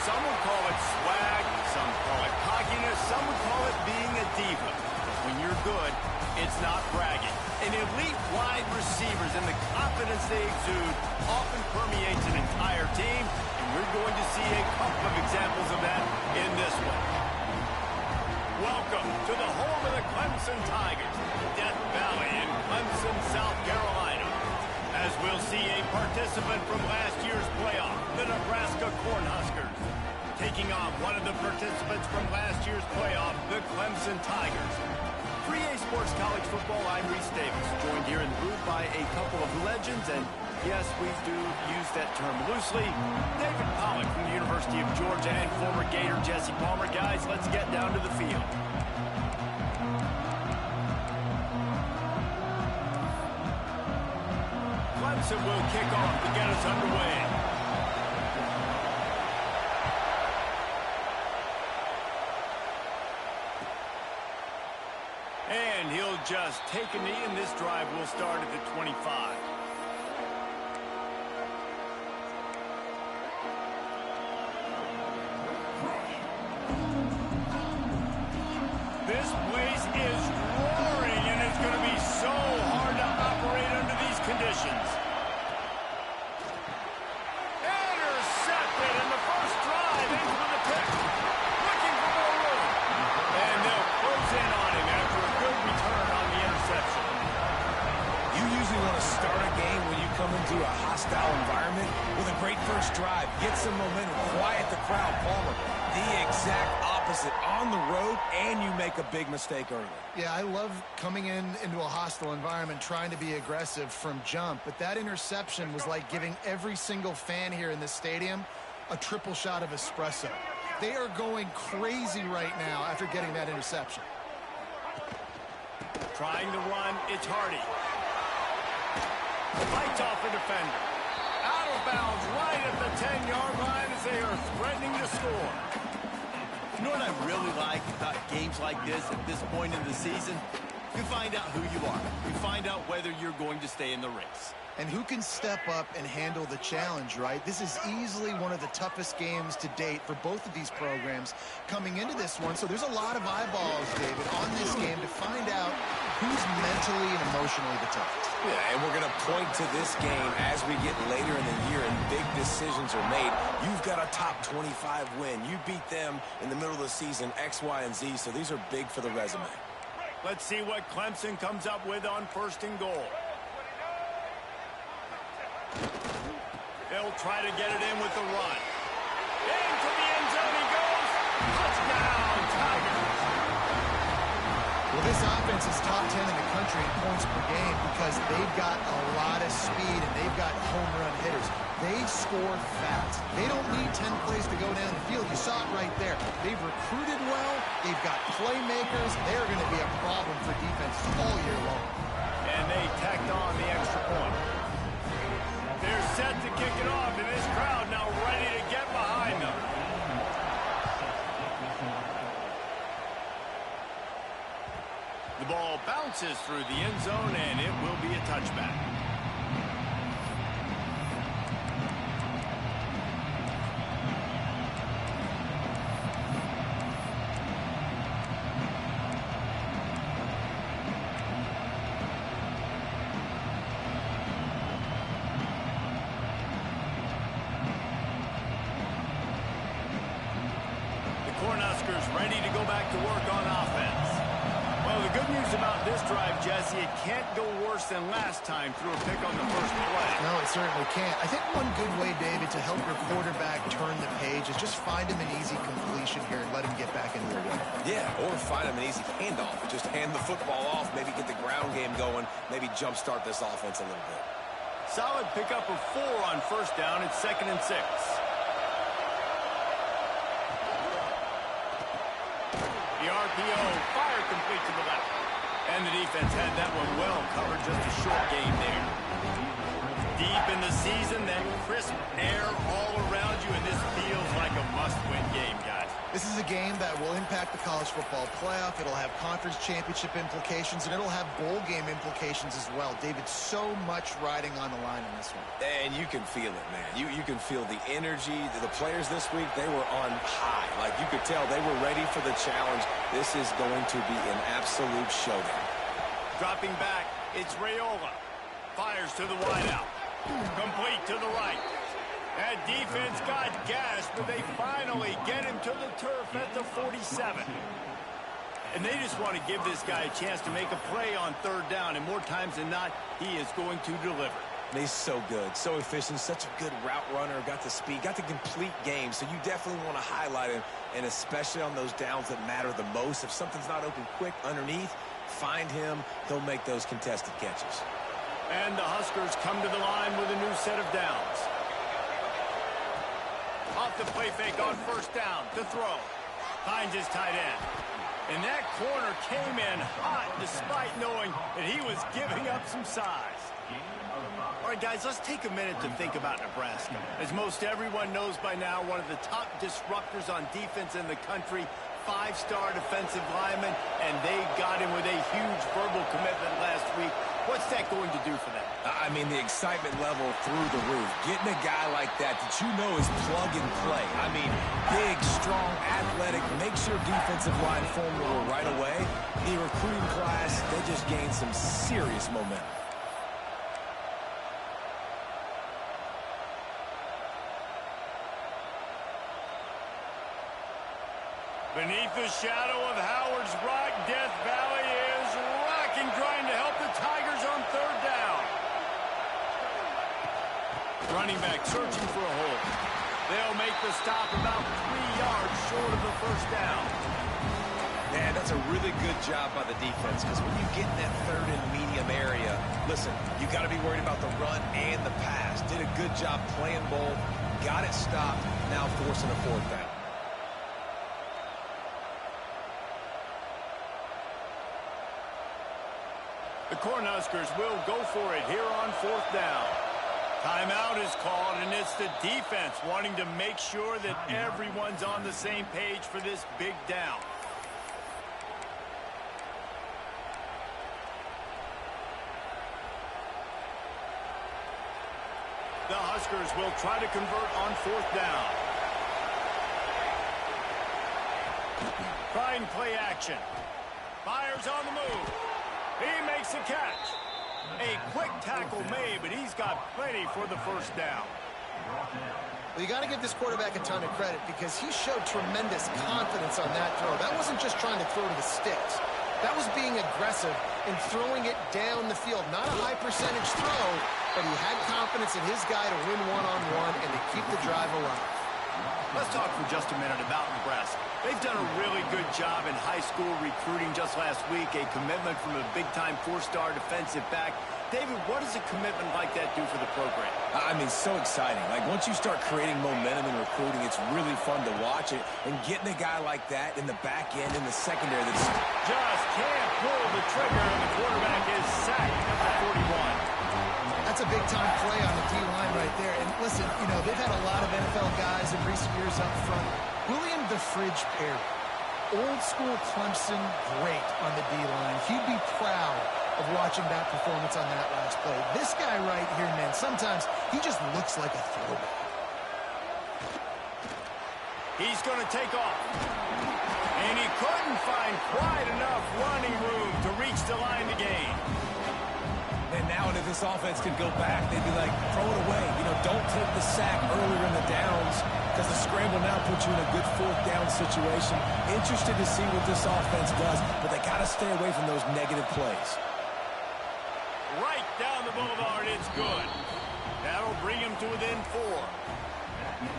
Some would call it swag, some call it cockiness, some would call it being a diva. But when you're good, it's not bragging. And elite wide receivers and the confidence they exude often permeates an entire team, and we're going to see a couple of examples of that in this one. Welcome to the home of the Clemson Tigers, Death Valley in Clemson, South Carolina. As we'll see a participant from last year's playoff, the Nebraska Cornhuskers, taking on one of the participants from last year's playoff, the Clemson Tigers. 3A Sports College Football, I'm Reese Davis, joined here in the booth by a couple of legends, and yes, we do use that term loosely. David Pollock from the University of Georgia and former Gator Jesse Palmer. Guys, let's get down to the field. Clemson will kick off to get us underway. And he'll just take a knee, and this drive will start at the 25. This place is roaring, and it's going to be so hard to operate under these conditions. Intercepted in the first drive, in for the pick. Looking for more room. And they'll close in on him after a good return on the interception. You usually want to start a game when you come into a hostile environment with a great first drive. Get some momentum, quiet the crowd. Palmer, the exact opposite. On the road, and you make a big mistake early. Yeah, I love coming into a hostile environment, trying to be aggressive from jump, but that interception was like giving every single fan here in this stadium a triple shot of espresso. They are going crazy right now after getting that interception. Trying to run, it's Hardy. Fights off the defender. Out of bounds right at the 10-yard line as they are threatening to score. You know what I really like about games like this at this point in the season? You find out who you are. You find out whether you're going to stay in the race. And who can step up and handle the challenge, right? This is easily one of the toughest games to date for both of these programs coming into this one. So there's a lot of eyeballs, David, on this game to find out who's mentally and emotionally the toughest. Yeah, and we're going to point to this game as we get later in the year and big decisions are made. You've got a top 25 win. You beat them in the middle of the season, X, Y, and Z, so these are big for the resume. Let's see what Clemson comes up with on 1st and goal. They'll try to get it in with the run. Into the end zone he goes. Touchdown, Tigers. Well, this offense is top 10 in the country in points per game because they've got a lot of speed and they've got home run hitters. They score fast. They don't need 10 plays to go down the field. You saw it right there. They've recruited well. They've got playmakers. They're going to be a problem for defenses all year long. And they tacked on the extra point. They're set to kick it off, and this crowd now ready to get behind them. The ball bounces through the end zone, and it will be a touchback. Cornhuskers ready to go back to work on offense. Well, the good news about this drive, Jesse, it can't go worse than last time through a pick on the first play. No, it certainly can't. I think one good way, David, to help your quarterback turn the page is just find him an easy completion here and let him get back into the rhythm. Yeah, or find him an easy handoff. Just hand the football off, maybe get the ground game going, maybe jumpstart this offense a little bit. Solid pickup of 4 on 1st down. It's 2nd and 6. The RPO fired complete to the left. And the defense had that one well covered, just a short game there. Deep in the season, that crisp air all around you, and this feels like a must-win game, guys. This is a game that will impact the college football playoff. It'll have conference championship implications, and it'll have bowl game implications as well. David, so much riding on the line in this one. And you can feel it, man. You can feel the energy. The players this week, they were on high. Like, you could tell they were ready for the challenge. This is going to be an absolute showdown. Dropping back, it's Raiola. Fires to the wideout. Complete to the right. That defense got gassed, but they finally get him to the turf at the 47. And they just want to give this guy a chance to make a play on third down, and more times than not, he is going to deliver. He's so good, so efficient, such a good route runner, got the speed, got the complete game, so you definitely want to highlight him, and especially on those downs that matter the most. If something's not open quick underneath, find him. He'll make those contested catches. And the Huskers come to the line with a new set of downs. Off the play fake on first down to throw. Finds his tight end. And that corner came in hot despite knowing that he was giving up some size. All right, guys, let's take a minute to think about Nebraska. As most everyone knows by now, one of the top disruptors on defense in the country, 5-star defensive lineman, and they got him with a huge verbal commitment last week. What's that going to do for them? I mean, the excitement level through the roof. Getting a guy like that you know is plug and play. I mean, big, strong, athletic, makes your defensive line formidable right away. The recruiting class, they just gained some serious momentum. Beneath the shadow of Howard's Rock, Death Valley is rocking, trying to help the Tigers on third down. Running back searching for a hole. They'll make the stop about 3 yards short of the first down. Man, that's a really good job by the defense, because when you get in that third and medium area, listen, you got to be worried about the run and the pass. Did a good job playing both, got it stopped, now forcing a fourth down. The Cornhuskers will go for it here on fourth down. Timeout is called, and it's the defense wanting to make sure that everyone's on the same page for this big down. The Huskers will try to convert on fourth down. Trying play action. Fires on the move. He makes a catch. A quick tackle made, but he's got plenty for the first down. Well, you got to give this quarterback a ton of credit because he showed tremendous confidence on that throw. That wasn't just trying to throw to the sticks. That was being aggressive and throwing it down the field. Not a high percentage throw, but he had confidence in his guy to win one-on-one and to keep the drive alive. Let's talk for just a minute about Nebraska. They've done a really good job in high school recruiting just last week, a commitment from a big-time 4-star defensive back. David, what does a commitment like that do for the program? I mean, so exciting. Like, once you start creating momentum in recruiting, it's really fun to watch it. And getting a guy like that in the back end, in the secondary, that's just can't pull the trigger, and the quarterback is sacked at the 41. That's a big-time play on the D-line right there. And listen, you know, they've had a lot of NFL guys in recent years up front. William the Fridge Perry, old-school Clemson great on the D-line. He'd be proud of watching that performance on that last play. This guy right here, man, sometimes he just looks like a throwback. He's going to take off. And he couldn't find quite enough running room to reach the line to gain. And now if this offense could go back, they'd be like, throw it away. You know, don't take the sack earlier in the downs because the scramble now puts you in a good fourth down situation. Interested to see what this offense does, but they got to stay away from those negative plays. Right down the boulevard, it's good. That'll bring him to within 4.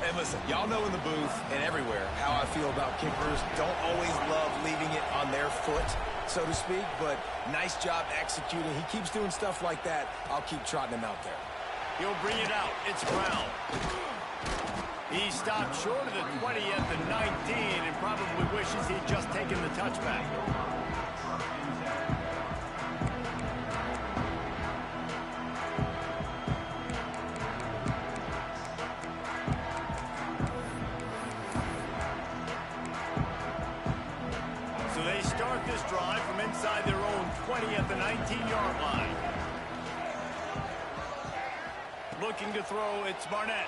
And listen, y'all know in the booth and everywhere how I feel about kickers. Don't always love leaving it on their foot, so to speak, but nice job executing. He keeps doing stuff like that. I'll keep trotting him out there. He'll bring it out. It's Brown. He stopped short of the 20 at the 19 and probably wishes he'd just taken the touchback. So they start this drive from inside their own 20 at the 19-yard line. looking to throw. It's Barnett.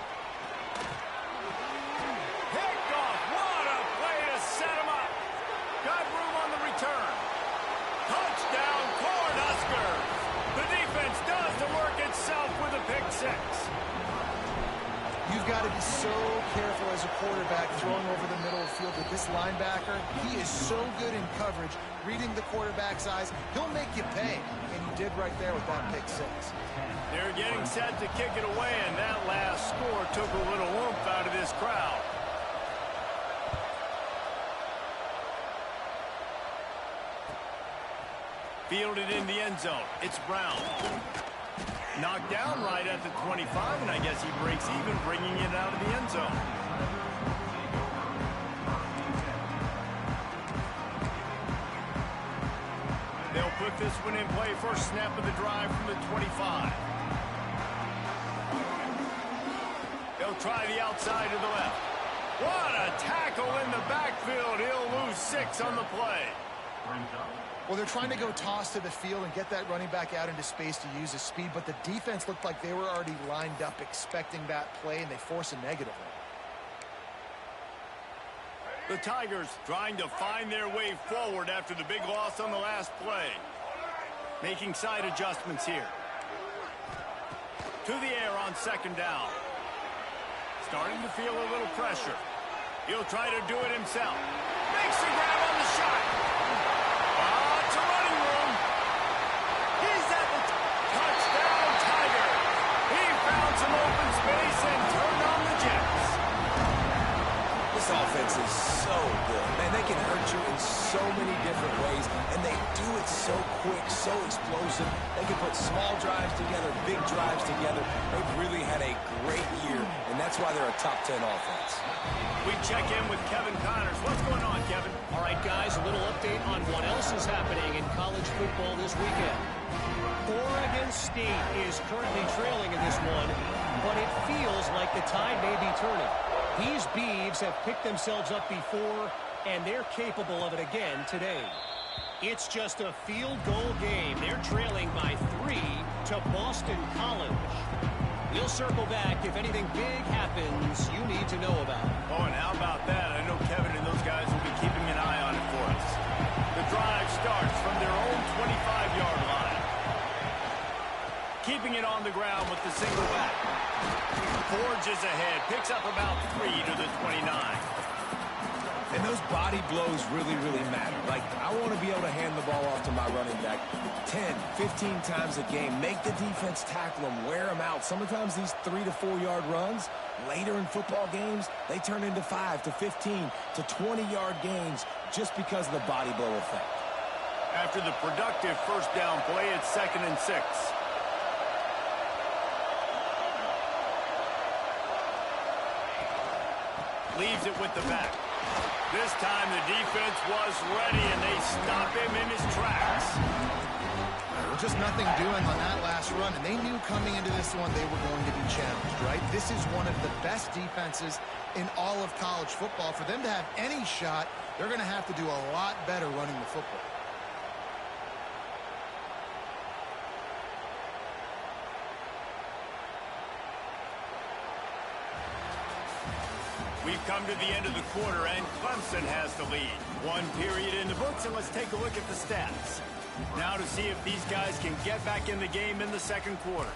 Picked off. What a play to set him up. Got room on the return. Touchdown, Cornhuskers. The defense does the work itself with a pick six. You've got to be so careful as a quarterback throwing over the middle of the field with this linebacker. He is so good in coverage, reading the quarterback's eyes. He'll make you pay, and he did right there with that pick six. They're getting set to kick it away, and that last score took a little oomph out of this crowd. Fielded in the end zone. It's Brown. Knocked down right at the 25, and I guess he breaks even, bringing it out of the end zone. They'll put this one in play. First snap of the drive from the 25. They'll try the outside to the left. What a tackle in the backfield. He'll lose 6 on the play. Well, they're trying to go toss to the field and get that running back out into space to use his speed, but the defense looked like they were already lined up expecting that play, and they force a negative one. The Tigers trying to find their way forward after the big loss on the last play. Making side adjustments here. To the air on second down. Starting to feel a little pressure. He'll try to do it himself. Makes the grab on the shot. It's a running room. He's at the touchdown, Tiger. He found some open space and turned on the Jets. This offense is so good. Man, they can hurt you in so many different ways, and they do it so quick, so explosive. They can put small drives together, big drives together. They've really had a great year, and that's why they're a top 10 offense. We check in with Kevin Connors. What's going on, Kevin? All right, guys, a little update on what else is happening in college football this weekend. Oregon State is currently trailing in this one, but it feels like the tide may be turning. These Beavs have picked themselves up before, and they're capable of it again today. It's just a field goal game. They're trailing by 3 to Boston College. We'll circle back if anything big happens you need to know about. Oh, and how about that? I know Kevin and those guys will be keeping an eye on it for us. The drive starts from their own 25-yard line. Keeping it on the ground with the single back. Forges ahead, picks up about 3 to the 29. And those body blows really, really matter. Like, I want to be able to hand the ball off to my running back 10, 15 times a game. Make the defense tackle them, wear them out. Sometimes these 3 to 4 yard runs, later in football games, they turn into 5 to 15 to 20-yard gains just because of the body blow effect. After the productive first down play, it's 2nd and 6. Leaves it with the back. This time the defense was ready, and they stop him in his tracks. Just nothing doing on that last run, and they knew coming into this one they were going to be challenged, right? This is one of the best defenses in all of college football. For them to have any shot, they're going to have to do a lot better running the football. We've come to the end of the quarter, and Clemson has the lead. 1 period in the books, and let's take a look at the stats. Now to see if these guys can get back in the game in the second quarter.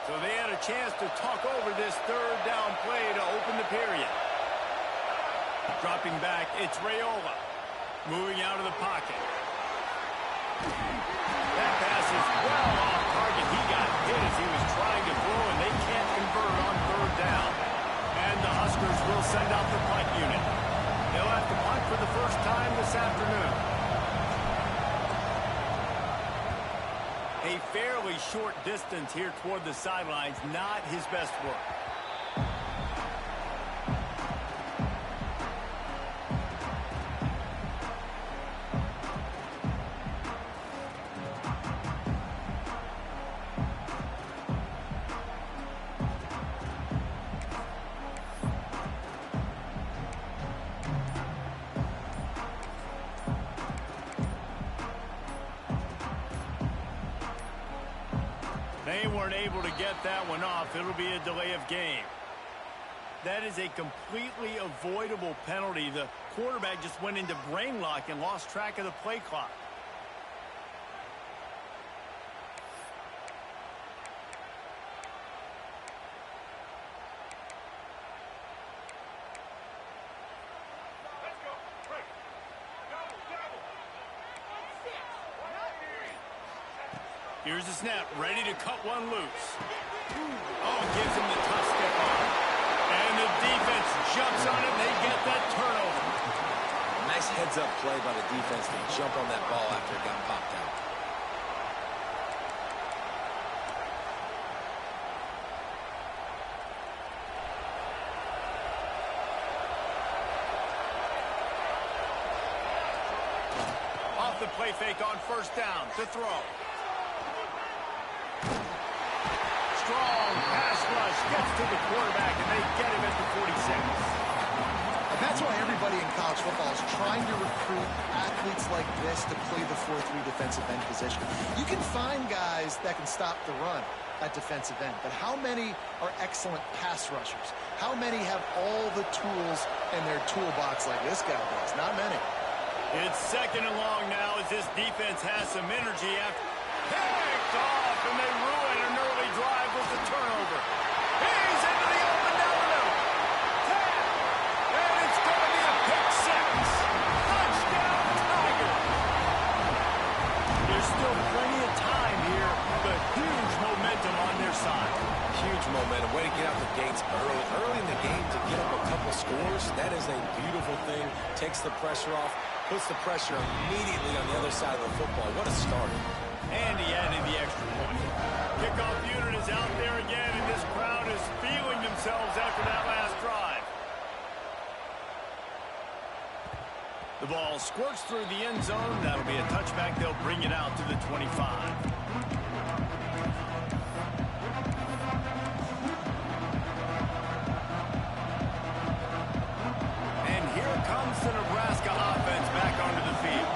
So they had a chance to talk over this third down play to open the period. Dropping back, it's Raiola. Moving out of the pocket. That pass is well off target. He got hit as he was trying to throw, and they can't convert on third down. And the Huskers will send out the punt unit. They'll have to punt for the first time this afternoon. A fairly short distance here toward the sidelines, not his best work. weren't able to get that one off. It'll be a delay of game. That is a completely avoidable penalty. The quarterback just went into brain lock and lost track of the play clock. Here's the snap, ready to cut one loose. Oh, gives him the tough step on. And the defense jumps on it, they get that turnover. Nice heads-up play by the defense to jump on that ball after it got popped out. Off the play fake on first down to throw. Strong pass rush gets to the quarterback, and they get him at the 46. And that's why everybody in college football is trying to recruit athletes like this to play the 4-3 defensive end position. You can find guys that can stop the run at defensive end, but how many are excellent pass rushers? How many have all the tools in their toolbox like this guy does? Not many. It's second and long now as this defense has some energy after picked off, and they ruin an early drive with the turnover. He's into the open down the middle. 10, and it's going to be a pick six. Touchdown, Tigers. There's still plenty of time here, but huge momentum on their side. Huge momentum. Way to get out the gates early. Early in the game to get up a couple scores, that is a beautiful thing. Takes the pressure off, puts the pressure immediately on the other side of the football. What a start. And he added the extra point. Kickoff unit is out there again, and this crowd is feeling themselves after that last drive. The ball squirts through the end zone. That'll be a touchback. They'll bring it out to the 25. The Nebraska offense back onto the field.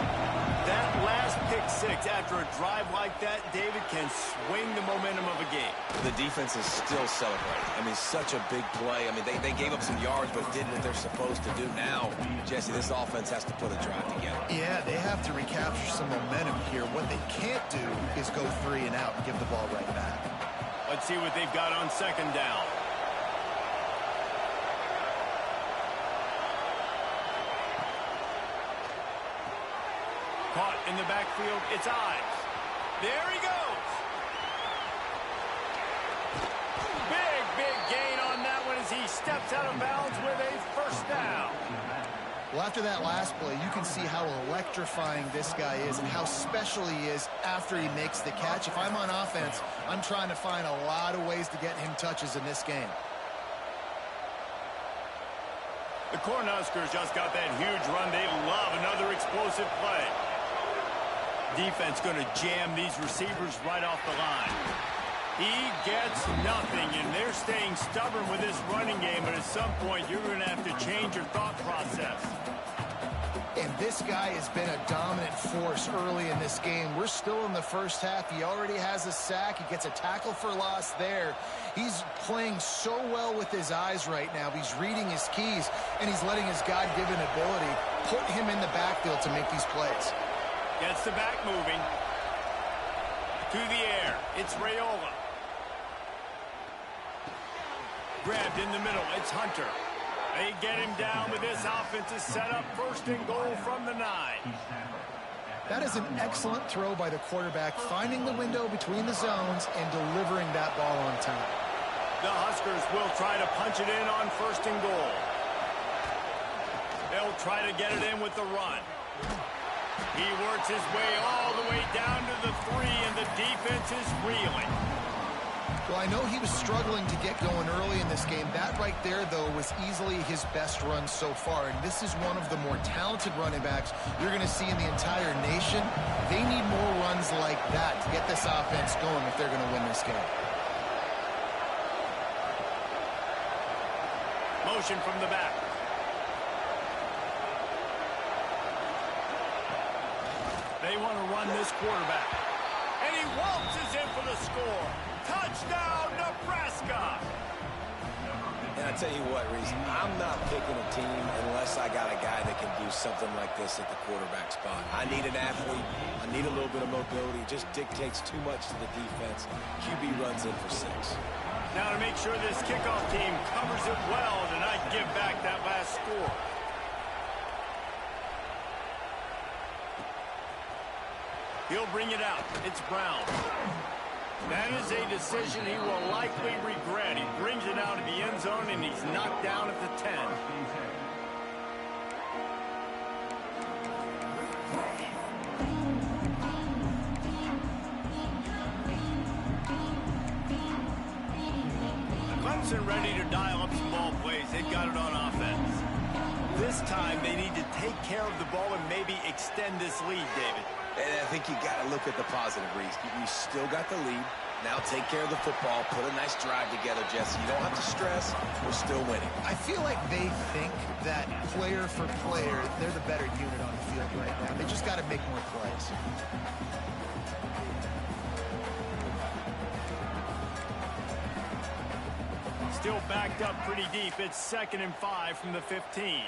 That last pick six after a drive like that, David, can swing the momentum of a game. The defense is still celebrating. I mean, such a big play. I mean, they gave up some yards, but did what they're supposed to do. Now, Jesse, this offense has to put a drive together. Yeah, they have to recapture some momentum here. What they can't do is go 3 and out and give the ball right back. Let's see what they've got on second down. Caught in the backfield, it's Ives. There he goes. Big gain on that one as he steps out of bounds with a first down. Well, after that last play, you can see how electrifying this guy is and how special he is after he makes the catch. If I'm on offense, I'm trying to find a lot of ways to get him touches in this game. The Cornhuskers just got that huge run. They love another explosive play. Defense going to jam these receivers right off the line. He gets nothing, and they're staying stubborn with this running game, but at some point you're going to have to change your thought process. And this guy has been a dominant force early in this game. We're still in the first half. He already has a sack. He gets a tackle for loss there. He's playing so well with his eyes right now. He's reading his keys, and he's letting his God-given ability put him in the backfield to make these plays. Gets the back moving. To the air. It's Raiola. Grabbed in the middle. It's Hunter. They get him down, but this offense is set up first and goal from the 9. That is an excellent throw by the quarterback, finding the window between the zones and delivering that ball on time. The Huskers will try to punch it in on first and goal. They'll try to get it in with the run. He works his way all the way down to the 3, and the defense is reeling. Well, I know he was struggling to get going early in this game. That right there, though, was easily his best run so far. And this is one of the more talented running backs you're going to see in the entire nation. They need more runs like that to get this offense going if they're going to win this game. Motion from the back. They want to run this quarterback. And he waltzes in for the score. Touchdown, Nebraska! And I tell you what, Reese, I'm not picking a team unless I got a guy that can do something like this at the quarterback spot. I need an athlete. I need a little bit of mobility. It just dictates too much to the defense. QB runs in for 6. Now to make sure this kickoff team covers it well to not give back that last score. He'll bring it out. It's Brown. That is a decision he will likely regret. He brings it out of the end zone, and he's knocked down at the 10. Clemson ready to dial up some ball plays. They've got it on offense. This time, they need to take care of the ball and maybe extend this lead, David. And I think you got to look at the positive, Reese. You still got the lead. Now take care of the football. Put a nice drive together, Jesse. You don't have to stress. We're still winning. I feel like they think that player for player, they're the better unit on the field right now. They just got to make more plays. Still backed up pretty deep. It's 2nd and 5 from the 15.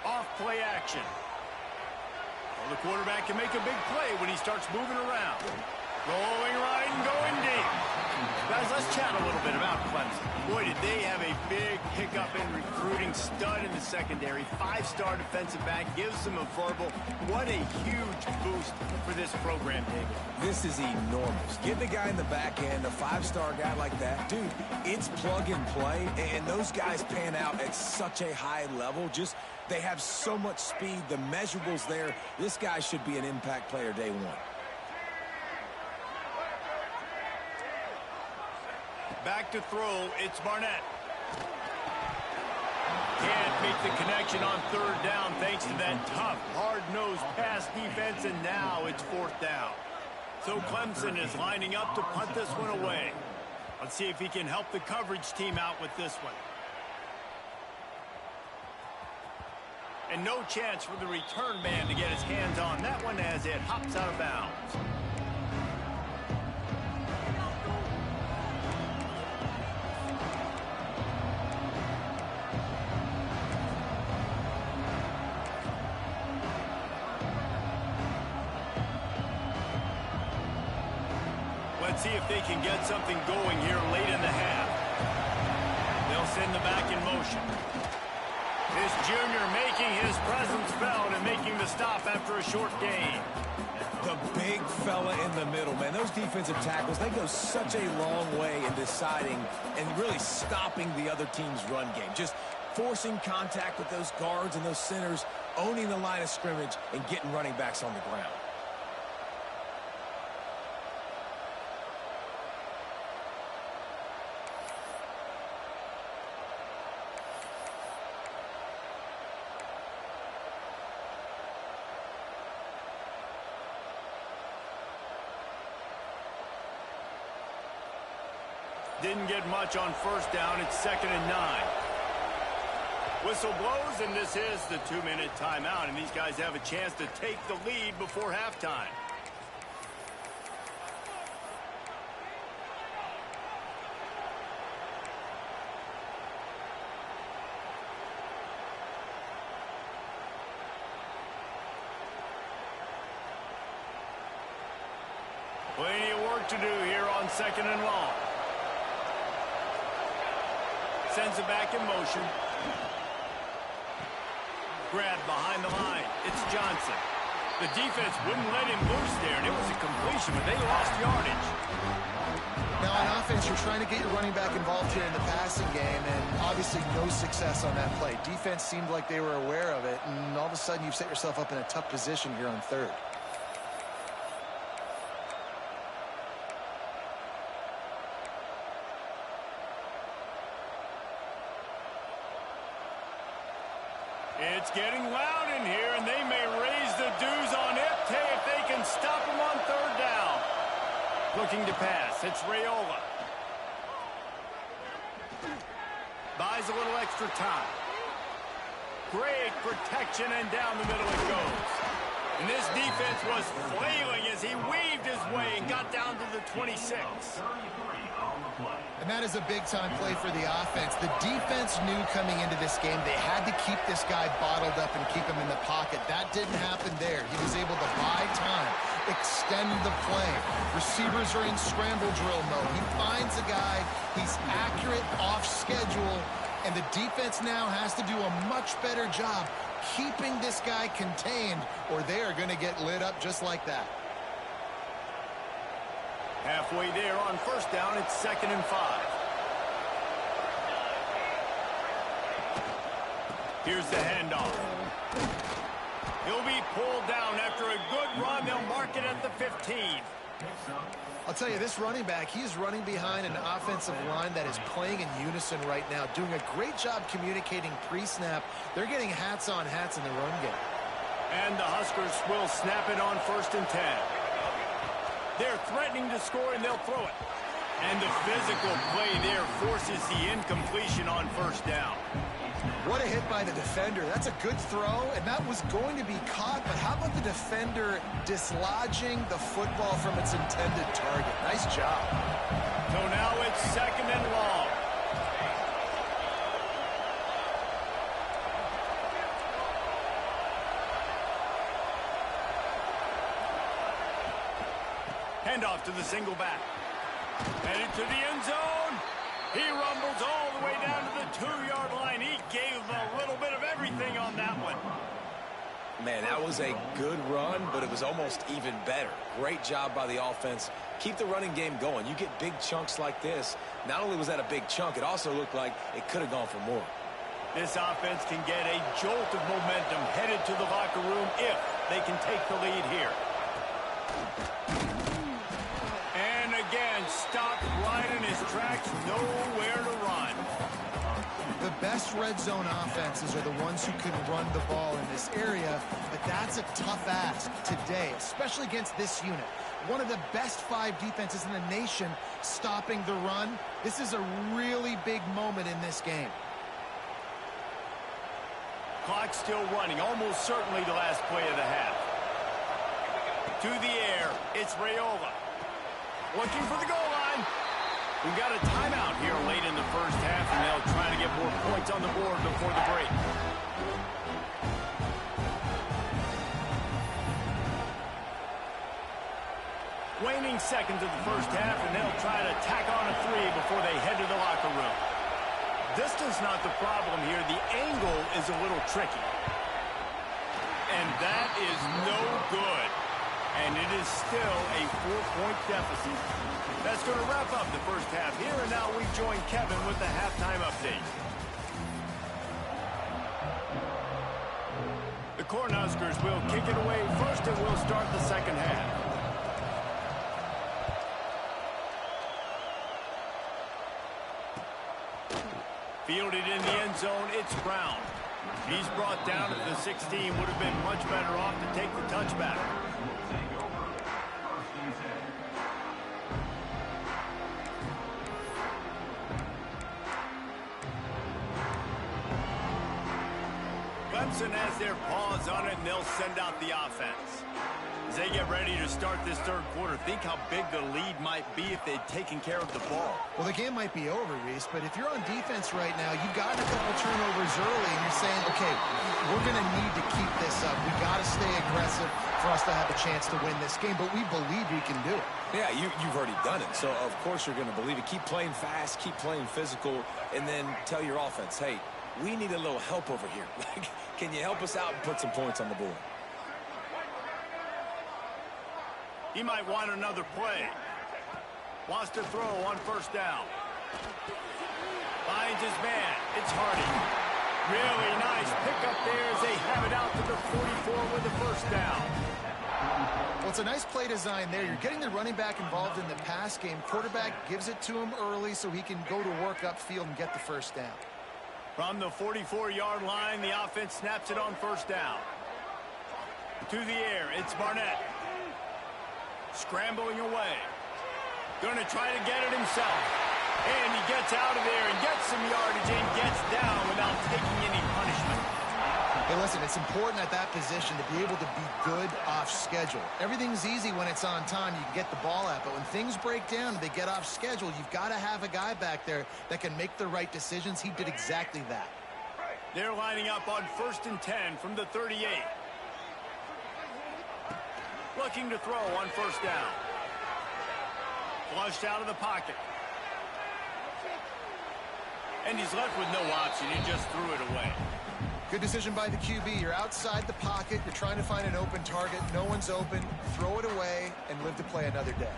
Off play action. Well, the quarterback can make a big play when he starts moving around. Going right and going deep. Guys, let's chat a little bit about Clemson. Boy, did they have a big hiccup in recruiting. Stud in the secondary. 5-star defensive back. Gives them a verbal. What a huge boost for this program, David. This is enormous. Get the guy in the back end, a 5-star guy like that. Dude, it's plug and play, and those guys pan out at such a high level. Just, they have so much speed. The measurables there. This guy should be an impact player day one. Back to throw, it's Barnett. Can't make the connection on 3rd down thanks to that tough, hard-nosed pass defense, and now it's 4th down. So Clemson is lining up to punt this one away. Let's see if he can help the coverage team out with this one. And no chance for the return man to get his hands on that one as it hops out of bounds. Let's see if they can get something going here late in the half. They'll send the back in motion. This junior making his presence felt and making the stop after a short gain. The big fella in the middle, man. Those defensive tackles, they go such a long way in deciding and really stopping the other team's run game. Just forcing contact with those guards and those centers, owning the line of scrimmage, and getting running backs on the ground. Didn't get much on 1st down. It's 2nd and 9. Whistle blows, and this is the 2-minute timeout, and these guys have a chance to take the lead before halftime. Plenty of work to do here on 2nd and long. Sends it back in motion. Grab behind the line. It's Johnson. The defense wouldn't let him loose there, and it was a completion, but they lost yardage. Now, on offense, you're trying to get your running back involved here in the passing game, and obviously no success on that play. Defense seemed like they were aware of it, and all of a sudden you've set yourself up in a tough position here on 3rd. It's getting loud in here, and they may raise the dues on it. Hey, if they can stop him on 3rd down. Looking to pass. It's Raiola. Buys a little extra time. Great protection, and down the middle it goes. And this defense was flailing as he weaved his way and got down to the 26. And that is a big-time play for the offense. The defense knew coming into this game they had to keep this guy bottled up and keep him in the pocket. That didn't happen there. He was able to buy time, extend the play. Receivers are in scramble drill mode. He finds a guy, he's accurate, off schedule, and the defense now has to do a much better job keeping this guy contained, or they are going to get lit up just like that. Halfway there on first down, it's 2nd and 5. Here's the handoff. He'll be pulled down after a good run. They'll mark it at the 15. I'll tell you, this running back, he's running behind an offensive line that is playing in unison right now, doing a great job communicating pre-snap. They're getting hats on hats in the run game. And the Huskers will snap it on 1st and 10. They're threatening to score, and they'll throw it. And the physical play there forces the incompletion on 1st down. What a hit by the defender. That's a good throw, and that was going to be caught, but how about the defender dislodging the football from its intended target? Nice job. So now it's 2nd and long. Handoff to the single back. Headed to the end zone. He rumbles all the way down to the 2-yard line. He gave a little bit of everything on that one. Man, that was a good run, but it was almost even better. Great job by the offense. Keep the running game going. You get big chunks like this. Not only was that a big chunk, it also looked like it could have gone for more. This offense can get a jolt of momentum headed to the locker room if they can take the lead here. And again, stopped right in his tracks, nowhere to run. The best red zone offenses are the ones who can run the ball in this area, but that's a tough ask today, especially against this unit. One of the best 5 defenses in the nation stopping the run. This is a really big moment in this game. Clock still running, almost certainly the last play of the half. To the air, it's Raiola. Looking for the goal line. We've got a timeout here late in the first half, and they'll try to get more points on the board before the break. Waning seconds of the first half, and they'll try to tack on a 3 before they head to the locker room. Distance not the problem here. The angle is a little tricky. And that is no good. And it is still a 4-point deficit. That's going to wrap up the first half here, and now we join Kevin with the halftime update. The Cornhuskers will kick it away first, and we'll start the second half. Fielded in the end zone, it's Brown. He's brought down at the 16. Would have been much better off to take the touchback. Clemson has their paws on it, and they'll send out the offense. As they get ready to start this third quarter, think how big the lead might be if they'd taken care of the ball. Well, the game might be over, Reese, but if you're on defense right now, you've gotten a couple turnovers early, and you're saying, okay, we're going to need to keep this up. We got to stay aggressive for us to have a chance to win this game, but we believe we can do it. Yeah, you've already done it, so of course you're going to believe it. Keep playing fast, keep playing physical, and then tell your offense, hey, we need a little help over here. Can you help us out and put some points on the board? He might want another play. Wants to throw on first down. Finds his man. It's Hardy. Really nice pickup there as they have it out to the 44 with the first down. Well, it's a nice play design there. You're getting the running back involved in the pass game. Quarterback gives it to him early so he can go to work upfield and get the first down. From the 44-yard line, the offense snaps it on first down. To the air, it's Barnett. Scrambling away. Going to try to get it himself. And he gets out of there and gets some yardage and gets down without taking any punishment. It listen, it's important at that position to be able to be good off schedule. Everything's easy when it's on time. You can get the ball out. But when things break down and they get off schedule, you've got to have a guy back there that can make the right decisions. He did exactly that. They're lining up on 1st and 10 from the 38. Looking to throw on 1st down. Flushed out of the pocket. And he's left with no option. He just threw it away. Good decision by the QB. You're outside the pocket. You're trying to find an open target. No one's open. Throw it away and live to play another day.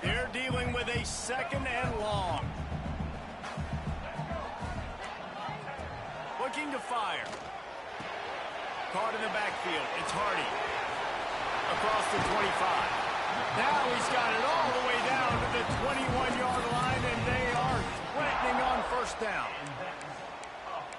They're dealing with a 2nd and long. Looking to fire. Caught in the backfield. It's Hardy. Across the 25. Now he's got it all the way down to the 21-yard line, and they are threatening on 1st down.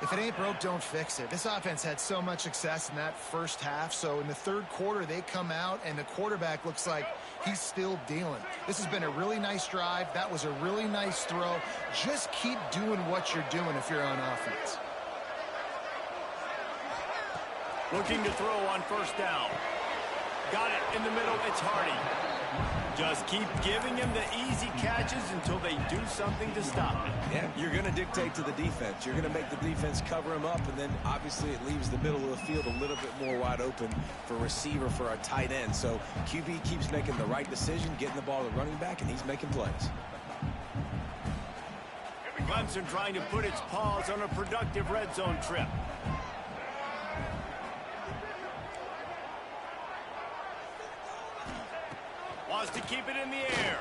If it ain't broke, don't fix it. This offense had so much success in that first half, so in the 3rd quarter, they come out, and the quarterback looks like he's still dealing. This has been a really nice drive. That was a really nice throw. Just keep doing what you're doing if you're on offense. Looking to throw on 1st down. Got it in the middle. It's Hardy. Just keep giving him the easy catches until they do something to stop it. Yeah, you're going to dictate to the defense. You're going to make the defense cover him up, and then obviously it leaves the middle of the field a little bit more wide open for receiver, for a tight end. So QB keeps making the right decision, getting the ball to running back, and he's making plays. Clemson trying to put its paws on a productive red zone trip. Wants to keep it in the air.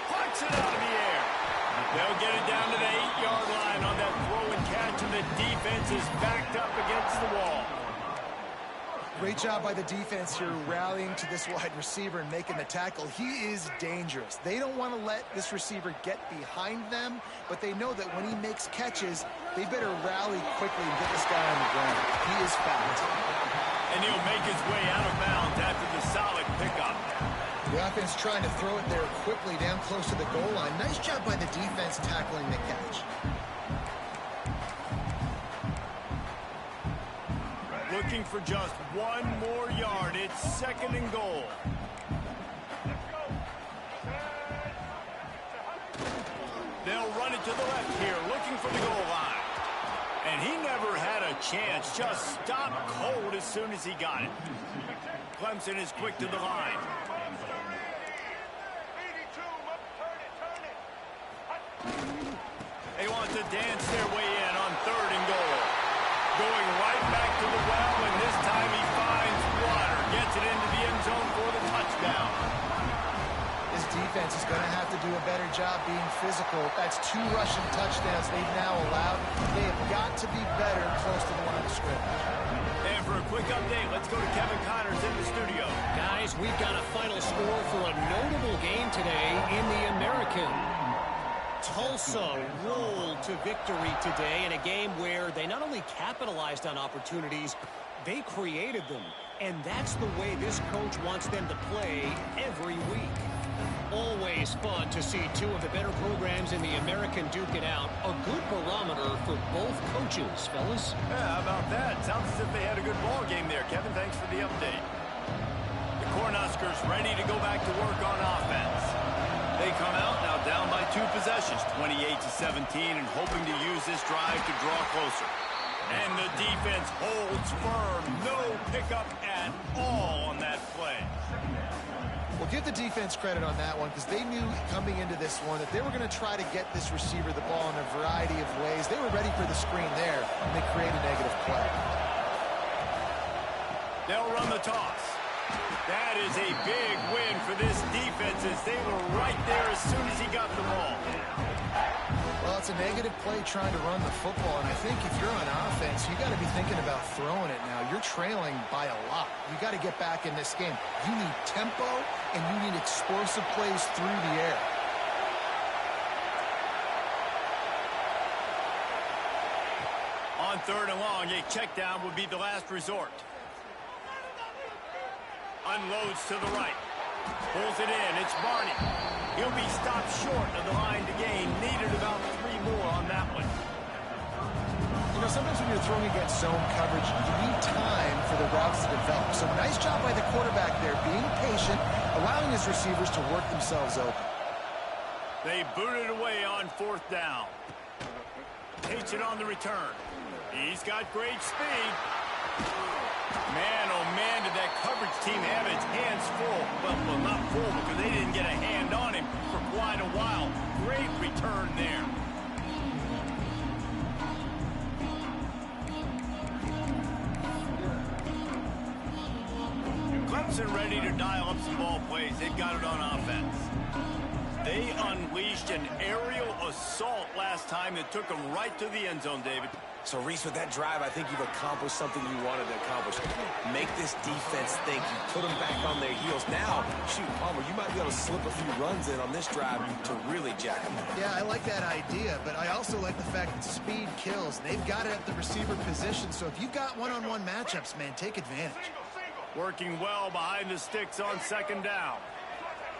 Parks it out of the air. They'll get it down to the 8-yard line on that throw and catch, and the defense is backed up against the wall. Great job by the defense here rallying to this wide receiver and making the tackle. He is dangerous. They don't want to let this receiver get behind them, but they know that when he makes catches, they better rally quickly and get this guy on the ground. He is fast. And he'll make his way out of bounds after the solid pickup. The offense trying to throw it there quickly down close to the goal line. Nice job by the defense tackling the catch. Looking for just 1 more yard. It's 2nd and goal. They'll run it to the left here, looking for the goal line. And he never had a chance. Just stopped cold as soon as he got it. Clemson is quick to the line. They want to dance their way in on 3rd and goal. Going right back to the well, and this time he finds water. Gets it into the end zone for the touchdown. This defense is going to have to do a better job being physical. That's 2 rushing touchdowns they've now allowed. They have got to be better close to the line of scrimmage. And for a quick update, let's go to Kevin Connors in the studio. Guys, we've got a final score for a notable game today in the American. Tulsa rolled to victory today in a game where they not only capitalized on opportunities, they created them. And that's the way this coach wants them to play every week. Always fun to see 2 of the better programs in the American duke it out. A good barometer for both coaches, fellas. Yeah, how about that? Sounds as if they had a good ball game there. Kevin, thanks for the update. The Cornhuskers ready to go back to work on offense. They come out now down by 2 possessions, 28-17, and hoping to use this drive to draw closer. And the defense holds firm. No pickup at all on that play. Well, give the defense credit on that one because they knew coming into this one that they were going to try to get this receiver the ball in a variety of ways. They were ready for the screen there, and they created a negative play. They'll run the toss. That is a big win for this defense as they were right there as soon as he got the ball. Well, it's a negative play trying to run the football, and I think if you're on offense, you got to be thinking about throwing it now. You're trailing by a lot. You got to get back in this game. You need tempo, and you need explosive plays through the air. On 3rd and long, a check down would be the last resort. Unloads to the right. Pulls it in. It's Barney. He'll be stopped short of the line to gain. Needed about 3 more on that one. You know, sometimes when you're throwing against zone coverage, you need time for the routes to develop. So nice job by the quarterback there, being patient, allowing his receivers to work themselves open. They boot it away on 4th down. Takes it on the return. He's got great speed. Man, oh man, did that coverage team have its hands full. Well, not full because they didn't get a hand on him for quite a while. Great return there. Clemson ready to dial up some ball plays. They've got it on offense. They unleashed an aerial assault last time that took them right to the end zone, David. So, Reese, with that drive, I think you've accomplished something you wanted to accomplish. Make this defense think. You put them back on their heels. Now, shoot, Palmer, you might be able to slip a few runs in on this drive to really jack them up. Yeah, I like that idea, but I also like the fact that speed kills. They've got it at the receiver position, so if you've got one-on-one matchups, man, take advantage. Working well behind the sticks on 2nd down.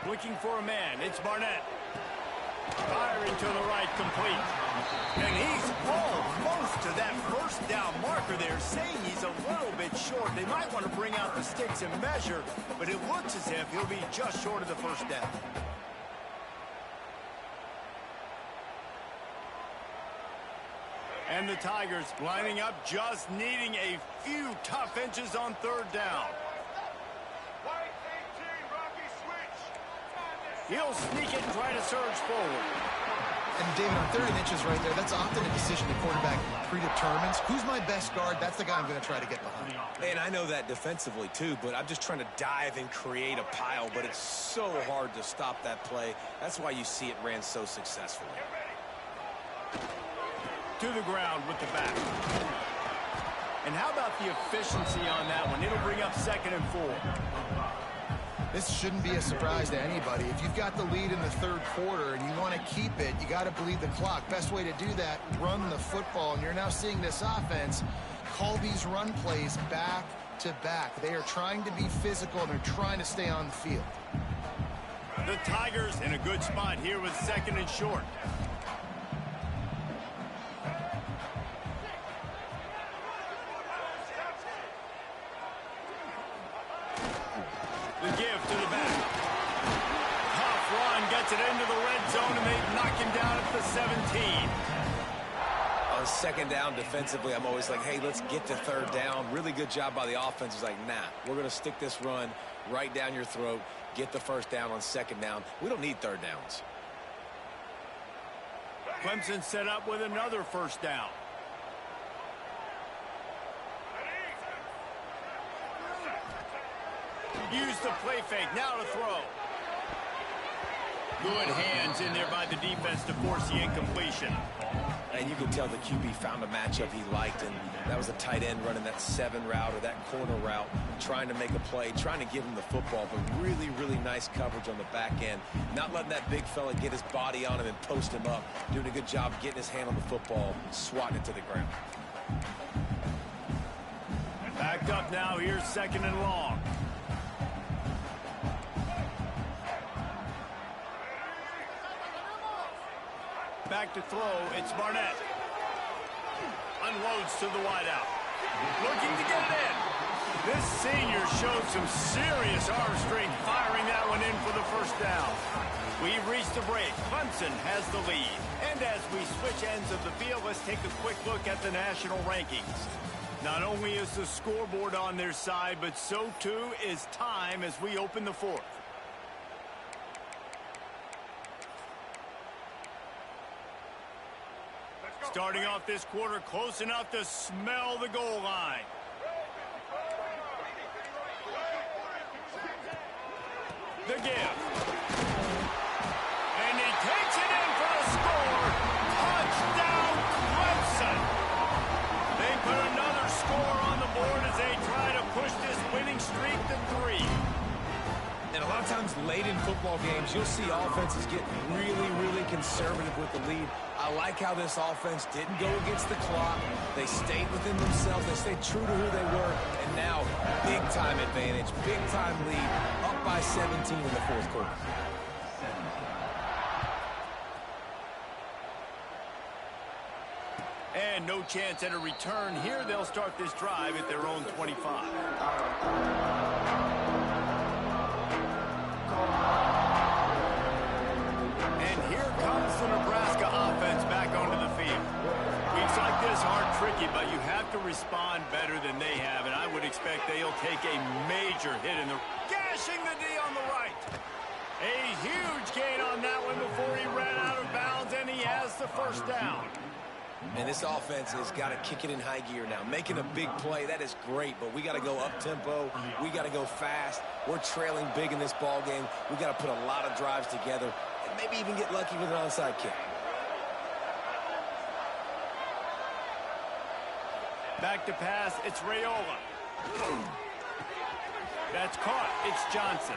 Looking for a man. It's Barnett. Firing to the right, complete. And he's almost to that 1st down marker there, saying he's a little bit short. They might want to bring out the sticks and measure, but it looks as if he'll be just short of the 1st down. And the Tigers lining up, just needing a few tough inches on 3rd down. He'll sneak it and try to surge forward. And, David, on 3rd inches right there, that's often a decision the quarterback predetermines. Who's my best guard? That's the guy I'm going to try to get behind. And I know that defensively, too, but I'm just trying to dive and create a pile, but it's so hard to stop that play. That's why you see it ran so successfully. To the ground with the back. And how about the efficiency on that one? It'll bring up 2nd and 4. This shouldn't be a surprise to anybody. If you've got the lead in the 3rd quarter and you want to keep it, you got to bleed the clock. Best way to do that, run the football. And you're now seeing this offense call these run plays back to back. They are trying to be physical and they're trying to stay on the field. The Tigers in a good spot here with 2nd and short. The give to the back. Tough run, gets it into the red zone, and they knock him down at the 17. On 2nd down defensively, I'm always like, hey, let's get to 3rd down. Really good job by the offense. It's like, nah, we're going to stick this run right down your throat, get the 1st down on 2nd down. We don't need 3rd downs. Clemson set up with another 1st down. Use the play fake, now to throw. Good hands in there by the defense to force the incompletion. And you can tell the QB found a matchup he liked, and that was a tight end running that 7 route or that corner route, trying to make a play, trying to give him the football, but really, really nice coverage on the back end. Not letting that big fella get his body on him and post him up. Doing a good job getting his hand on the football, swatting it to the ground. Backed up now, here's 2nd and long. Back to throw, it's Barnett. Unloads to the wideout. Looking to get it in. This senior showed some serious arm strength firing that one in for the 1st down. We've reached the break. Clemson has the lead. And as we switch ends of the field, let's take a quick look at the national rankings. Not only is the scoreboard on their side, but so too is time as we open the 4th. Starting off this quarter close enough to smell the goal line. The give. And he takes it in for the score. Touchdown, Clemson. They put another score on the board as they try to push this winning streak to 3. And a lot of times late in football games, you'll see offenses get really, really conservative with the lead. I like how this offense didn't go against the clock. They stayed within themselves. They stayed true to who they were. And now, big-time advantage, big-time lead, up by 17 in the fourth quarter. And no chance at a return here. They'll start this drive at their own 25. And here comes the Nebraska offense back onto the field. Weeks like this are tricky, but you have to respond better than they have, and I would expect they'll take a major hit in the... Gashing the D on the right. A huge gain on that one before he ran out of bounds, and he has the first down. And this offense has got to kick it in high gear now. Making a big play, that is great, but we got to go up-tempo. We got to go fast. We're trailing big in this ball game. We got to put a lot of drives together and maybe even get lucky with an onside kick. Back to pass, it's Raiola. That's caught, it's Johnson.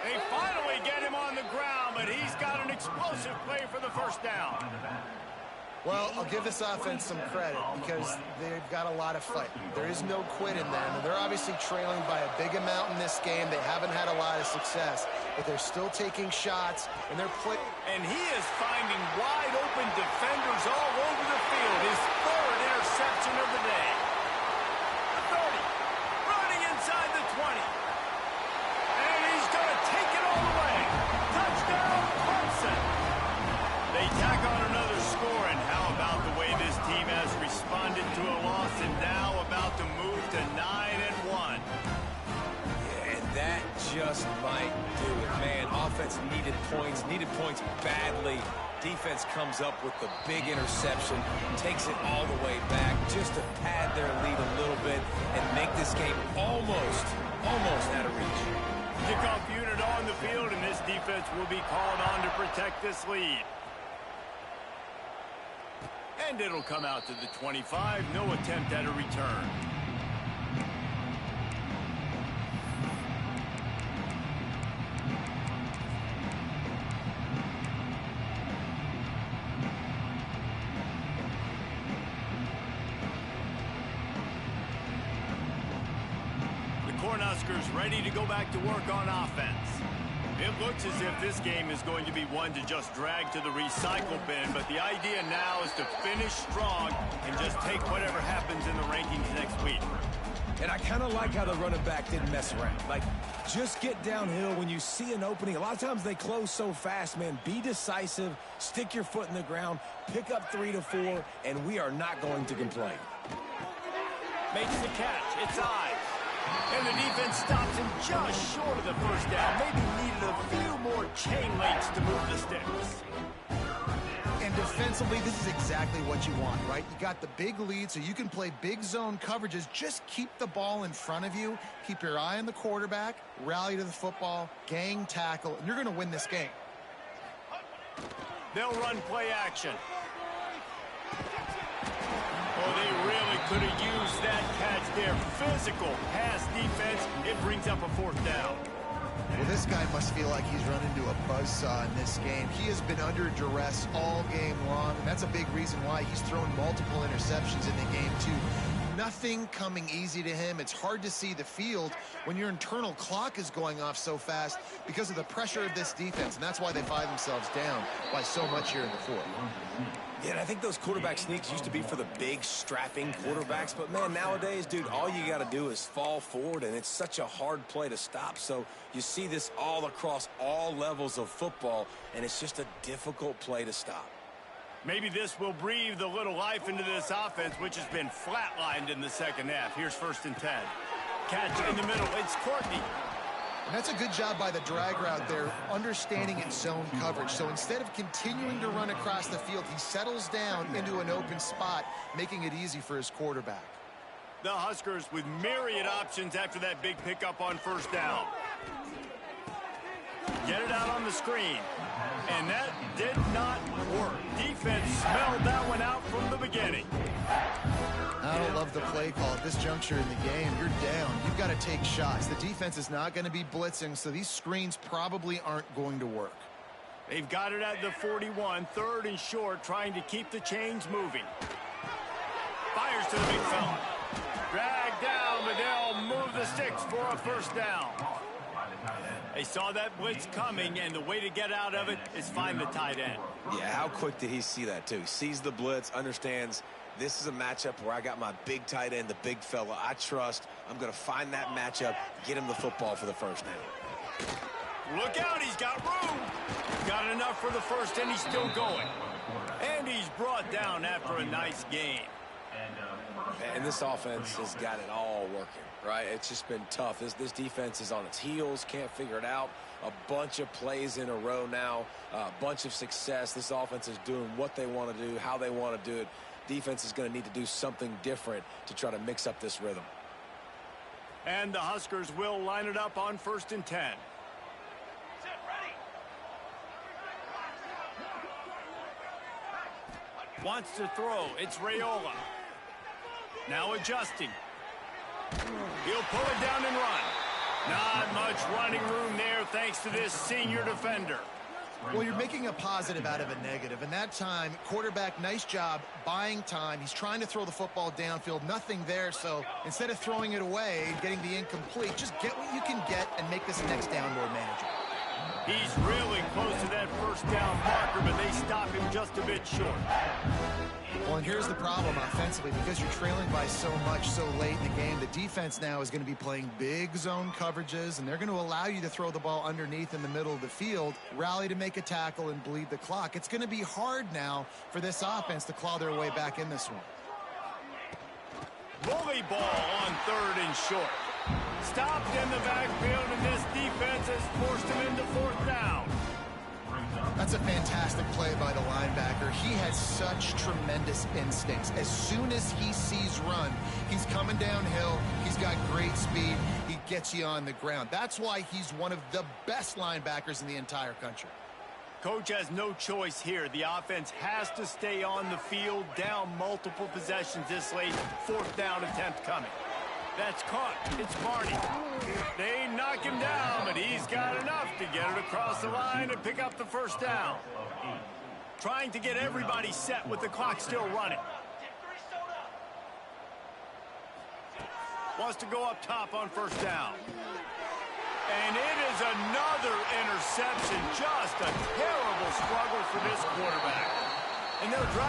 They finally get him on the ground, but he's got an explosive play for the first down. Well, I'll give this offense some credit because they've got a lot of fight. There is no quit in them, and they're obviously trailing by a big amount in this game. They haven't had a lot of success, but they're still taking shots, and they're playing. And he is finding wide-open defenders all over the field. His third interception of the day. The 30, running inside the 20. And he's going to take it all the way. Touchdown, Clemson. They tack on another score, and how about the way this team has responded to a loss and now about to move to 9-1. And that just might do it, man. Offense needed points badly. Defense comes up with the big interception, takes it all the way back just to pad their lead a little bit and make this game almost out of reach. Kickoff unit on the field, and this defense will be called on to protect this lead. And it'll come out to the 25. No attempt at a return. The Cornhuskers ready to go back to work on offense. It looks as if this game is going to be one to just drag to the recycle bin, but the idea now is to finish strong and just take whatever happens in the rankings next week. And I kind of like how the running back didn't mess around. Like, just get downhill when you see an opening. A lot of times they close so fast, man. Be decisive, stick your foot in the ground, pick up 3 to 4, and we are not going to complain. Makes the catch. It's Ives. And the defense stops him just short of the first down. Maybe needed a few more chain links to move the sticks. And defensively, this is exactly what you want, right? You got the big lead, so you can play big zone coverages. Just keep the ball in front of you. Keep your eye on the quarterback. Rally to the football. Gang tackle. And you're going to win this game. They'll run play action. Oh, they really could have used that catch there. Physical pass defense. It brings up a fourth down. Well, this guy must feel like he's run into a buzzsaw in this game. He has been under duress all game long, and that's a big reason why he's thrown multiple interceptions in the game, too. Nothing coming easy to him. It's hard to see the field when your internal clock is going off so fast because of the pressure of this defense, and that's why they find themselves down by so much here in the fourth. Yeah, and I think those quarterback sneaks used to be for the big, strapping quarterbacks. But, man, nowadays, dude, all you got to do is fall forward, and it's such a hard play to stop. So you see this all across all levels of football, and it's just a difficult play to stop. Maybe this will breathe a little life into this offense, which has been flatlined in the second half. Here's 1st and 10. Catch in the middle. It's Courtney. And that's a good job by the drag route there, understanding its zone coverage. So instead of continuing to run across the field, he settles down into an open spot, making it easy for his quarterback. The Huskers with myriad options after that big pickup on 1st down. Get it out on the screen. And that did not work. Defense smelled that one out from the beginning. I don't love the play call at this juncture in the game. You're down. You've got to take shots. The defense is not going to be blitzing, so these screens probably aren't going to work. They've got it at the 41, 3rd and short, trying to keep the chains moving. Fires to the big fella. Dragged down, but they'll move the sticks for a 1st down. They saw that blitz coming, and the way to get out of it is find the tight end. Yeah, how quick did he see that, too? He sees the blitz, understands this is a matchup where I got my big tight end, the big fella I trust. I'm going to find that matchup, get him the football for the first down. Look out, he's got room. Got enough for the first, and he's still going. And he's brought down after a nice gain. And this offense has got it all working, right? It's just been tough. This defense is on its heels, can't figure it out. A bunch of plays in a row now, a bunch of success. This offense is doing what they want to do, how they want to do it. Defense is going to need to do something different to try to mix up this rhythm. And the Huskers will line it up on 1st and 10. Wants to throw. It's Raiola. Now adjusting. He'll pull it down and run. Not much running room there thanks to this senior defender. Well, you're making a positive out of a negative. And that time, quarterback, nice job buying time. He's trying to throw the football downfield. Nothing there. So instead of throwing it away, getting the incomplete, just get what you can get and make this next down more manageable. He's really close to that first down marker, but they stop him just a bit short. Well, and here's the problem offensively. Because you're trailing by so much so late in the game, the defense now is going to be playing big zone coverages, and they're going to allow you to throw the ball underneath in the middle of the field, rally to make a tackle, and bleed the clock. It's going to be hard now for this offense to claw their way back in this one. Bully ball on 3rd and short. Stopped in the backfield, and this defense has forced him into 4th down. That's a fantastic play by the linebacker. He has such tremendous instincts. As soon as he sees run, he's coming downhill. He's got great speed. He gets you on the ground. That's why he's one of the best linebackers in the entire country. Coach has no choice here. The offense has to stay on the field, down multiple possessions this late. 4th down attempt coming. That's caught. It's Barney. They knock him down, but he's got enough to get it across the line and pick up the first down. Trying to get everybody set with the clock still running. Wants to go up top on 1st down. And it is another interception. Just a terrible struggle for this quarterback. And they'll drive